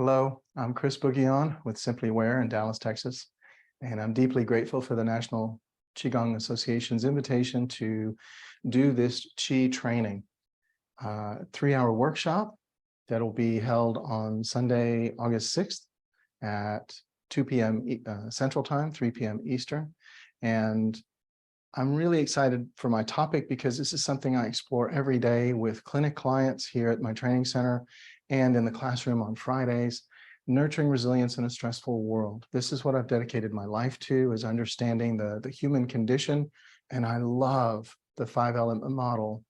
Hello, I'm Chris Bouguyon with Simply Wear in Dallas, Texas, and I'm deeply grateful for the National Qigong Association's invitation to do this Qi training, 3-hour workshop that'll be held on Sunday, August 6th at 2 p.m. Central Time, 3 p.m. Eastern. And I'm really excited for my topic because this is something I explore every day with clinic clients here at my training center and in the classroom on Fridays, nurturing resilience in a stressful world. This is what I've dedicated my life to, is understanding the human condition. And I love the 5-element model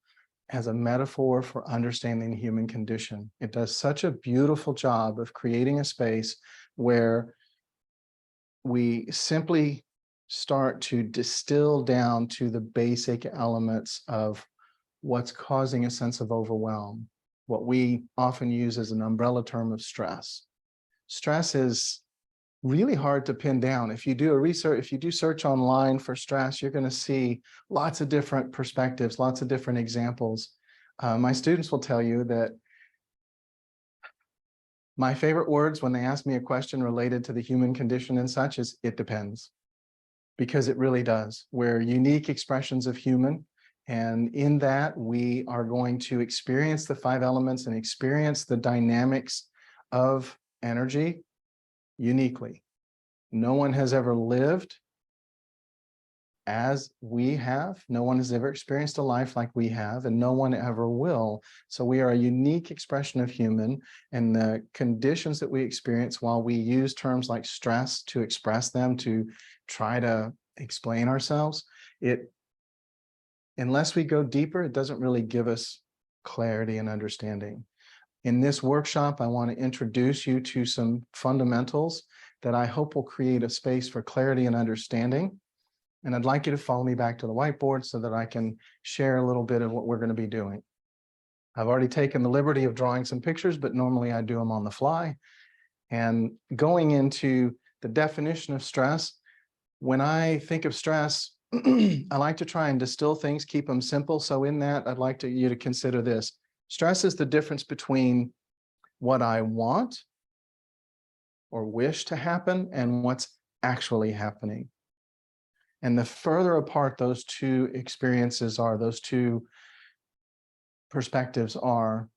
as a metaphor for understanding the human condition. It does such a beautiful job of creating a space where we simply start to distill down to the basic elements of what's causing a sense of overwhelm, what we often use as an umbrella term of stress. Stress is really hard to pin down. If you do search online for stress, you're going to see lots of different perspectives, lots of different examples. My students will tell you that my favorite words when they ask me a question related to the human condition and such is, it depends. Because it really does. We're unique expressions of human. And in that, we are going to experience the 5 elements and experience the dynamics of energy uniquely. No one has ever lived as we have. No one has ever experienced a life like we have, and no one ever will. So we are a unique expression of human, and the conditions that we experience, while we use terms like stress to express them, to try to explain ourselves, unless we go deeper, it doesn't really give us clarity and understanding. In this workshop, I want to introduce you to some fundamentals that I hope will create a space for clarity and understanding. And I'd like you to follow me back to the whiteboard so that I can share a little bit of what we're going to be doing. I've already taken the liberty of drawing some pictures, but normally I do them on the fly. And going into the definition of stress, when I think of stress, I like to try and distill things, keep them simple. So in that, I'd like you to consider this. Stress is the difference between what I want or wish to happen and what's actually happening. And the further apart those two experiences are, those two perspectives are,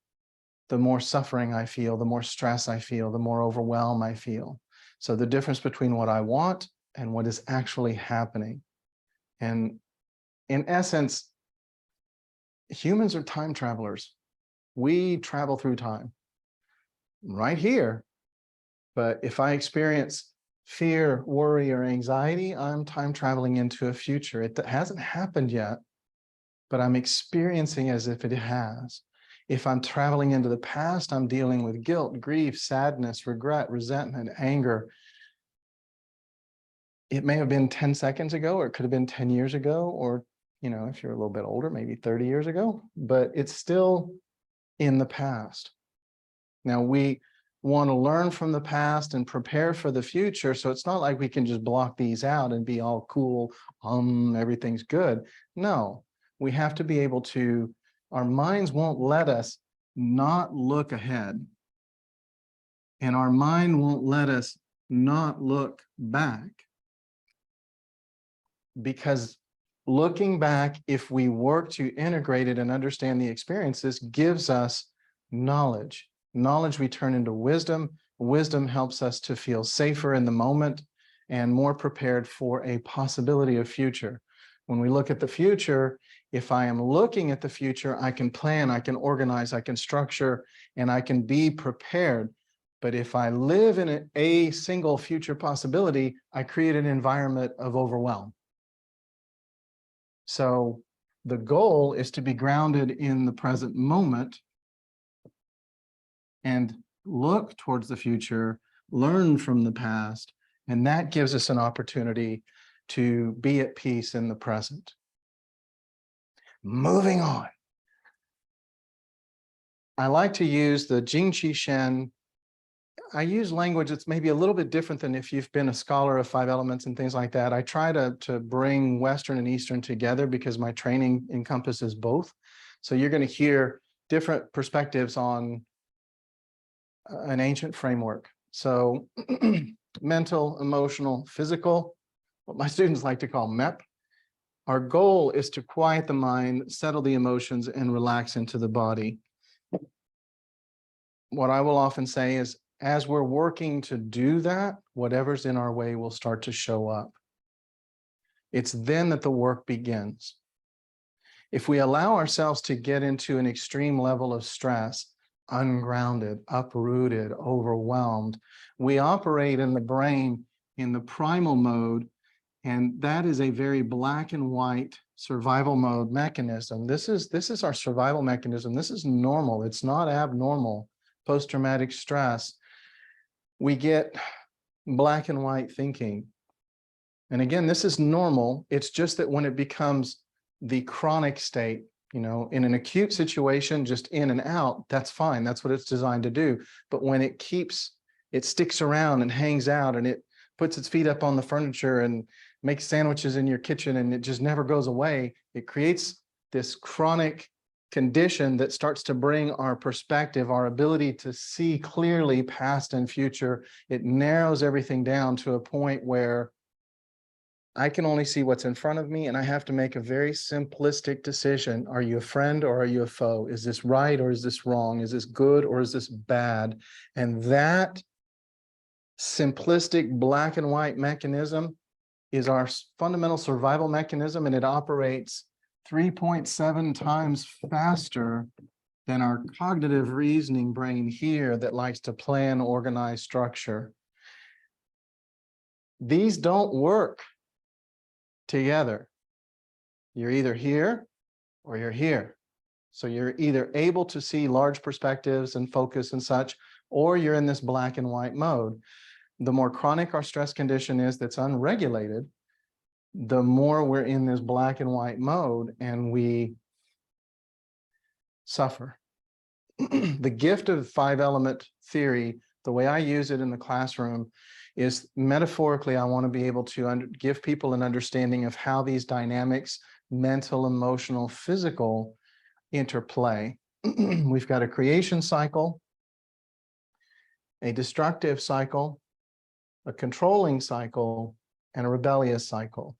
the more suffering I feel, the more stress I feel, the more overwhelm I feel. So the difference between what I want and what is actually happening. And in essence, humans are time travelers. We travel through time right here. But if I experience fear, worry, or anxiety, I'm time traveling into a future. It hasn't happened yet, but I'm experiencing as if it has. If I'm traveling into the past, I'm dealing with guilt, grief, sadness, regret, resentment, anger. It may have been 10 seconds ago, or it could have been 10 years ago, or, if you're a little bit older, maybe 30 years ago, but it's still in the past. Now, we want to learn from the past and prepare for the future. So it's not like we can just block these out and be all cool, everything's good. No, we have to be able to, our minds won't let us not look ahead. And our mind won't let us not look back. Because looking back, if we work to integrate it and understand the experiences, gives us knowledge. Knowledge we turn into wisdom. Wisdom helps us to feel safer in the moment and more prepared for a possibility of future. When we look at the future, if I am looking at the future, I can plan, I can organize, I can structure, and I can be prepared. But if I live in a single future possibility, I create an environment of overwhelm. So the goal is to be grounded in the present moment and look towards the future, learn from the past, and that gives us an opportunity to be at peace in the present. Moving on. I like to use the Jingqi Shen. I use language that's maybe a little bit different than if you've been a scholar of 5 elements and things like that. I try to bring Western and Eastern together because my training encompasses both. So you're going to hear different perspectives on an ancient framework. So mental, emotional, physical, what my students like to call MEP. Our goal is to quiet the mind, settle the emotions, and relax into the body. What I will often say is, as we're working to do that, whatever's in our way will start to show up. It's then that the work begins. If we allow ourselves to get into an extreme level of stress, ungrounded, uprooted, overwhelmed, we operate in the brain in the primal mode, and that is a very black and white survival mode mechanism. This is our survival mechanism. This is normal. It's not abnormal. Post-traumatic stress, we get black and white thinking. And again, this is normal. It's just that when it becomes the chronic state, you know, in an acute situation, just in and out, that's fine. That's what it's designed to do. But when it sticks around and hangs out, and it puts its feet up on the furniture and makes sandwiches in your kitchen, and it just never goes away, it creates this chronic condition that starts to bring our perspective, our ability to see clearly past and future. It narrows everything down to a point where I can only see what's in front of me, and I have to make a very simplistic decision. Are you a friend or are you a foe? Is this right or is this wrong? Is this good or is this bad? And that simplistic black and white mechanism is our fundamental survival mechanism, and it operates 3.7 times faster than our cognitive reasoning brain here that likes to plan, organize, structure. These don't work together. You're either here or you're here. So you're either able to see large perspectives and focus and such, or you're in this black and white mode. The more chronic our stress condition is that's unregulated, the more we're in this black and white mode, and we suffer. The gift of 5-element theory, the way I use it in the classroom, is metaphorically, I want to be able to give people an understanding of how these dynamics, mental, emotional, physical, interplay. We've got a creation cycle, a destructive cycle, a controlling cycle, and a rebellious cycle.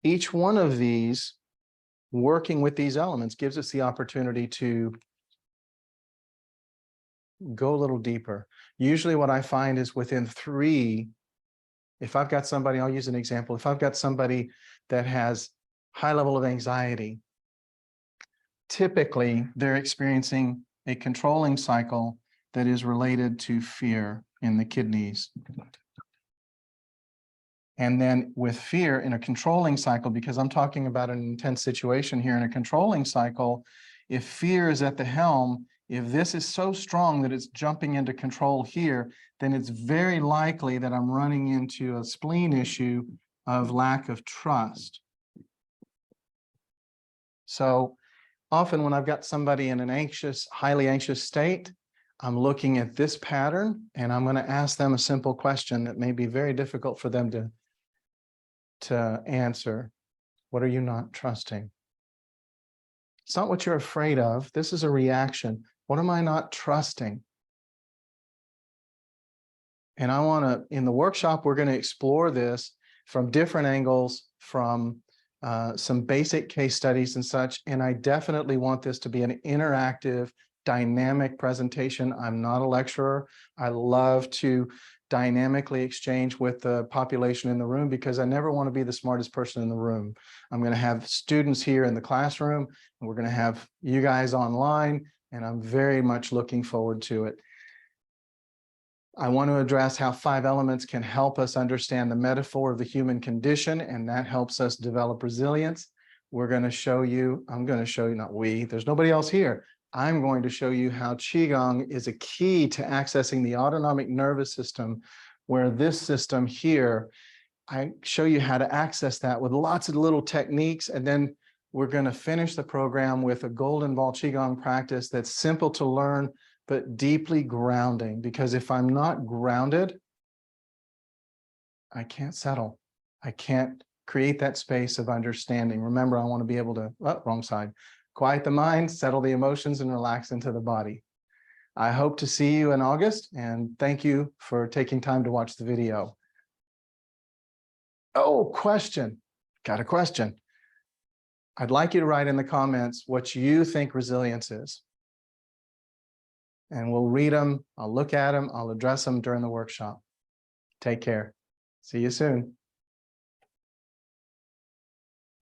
Each one of these, working with these elements, gives us the opportunity to go a little deeper. Usually what I find is within 3, if I've got somebody, I'll use an example. If I've got somebody that has high level of anxiety, typically they're experiencing a controlling cycle that is related to fear in the kidneys. And then with fear in a controlling cycle, because I'm talking about an intense situation here in a controlling cycle, if fear is at the helm, if this is so strong that it's jumping into control here, then it's very likely that I'm running into a spleen issue of lack of trust. So often when I've got somebody in an anxious, highly anxious state, I'm looking at this pattern, and I'm going to ask them a simple question that may be very difficult for them to answer. What are you not trusting? It's not what you're afraid of. This is a reaction. What am I not trusting? And I want to, in the workshop, we're going to explore this from different angles, from some basic case studies and such. And I definitely want this to be an interactive, dynamic presentation. I'm not a lecturer. I love to dynamically exchange with the population in the room, because I never want to be the smartest person in the room. I'm going to have students here in the classroom, and we're going to have you guys online, and I'm very much looking forward to it. I want to address how 5 elements can help us understand the metaphor of the human condition, and that helps us develop resilience. We're going to show you, I'm going to show you, not we, there's nobody else here. I'm going to show you how Qigong is a key to accessing the autonomic nervous system, where this system here, I show you how to access that with lots of little techniques. And then we're going to finish the program with a golden ball Qigong practice that's simple to learn, but deeply grounding. Because if I'm not grounded, I can't settle. I can't create that space of understanding. Remember, I want to be able to, oh, wrong side. Quiet the mind, settle the emotions, and relax into the body. I hope to see you in August, and thank you for taking time to watch the video. Oh, question. Got a question. I'd like you to write in the comments what you think resilience is. And we'll read them, I'll look at them, I'll address them during the workshop. Take care. See you soon.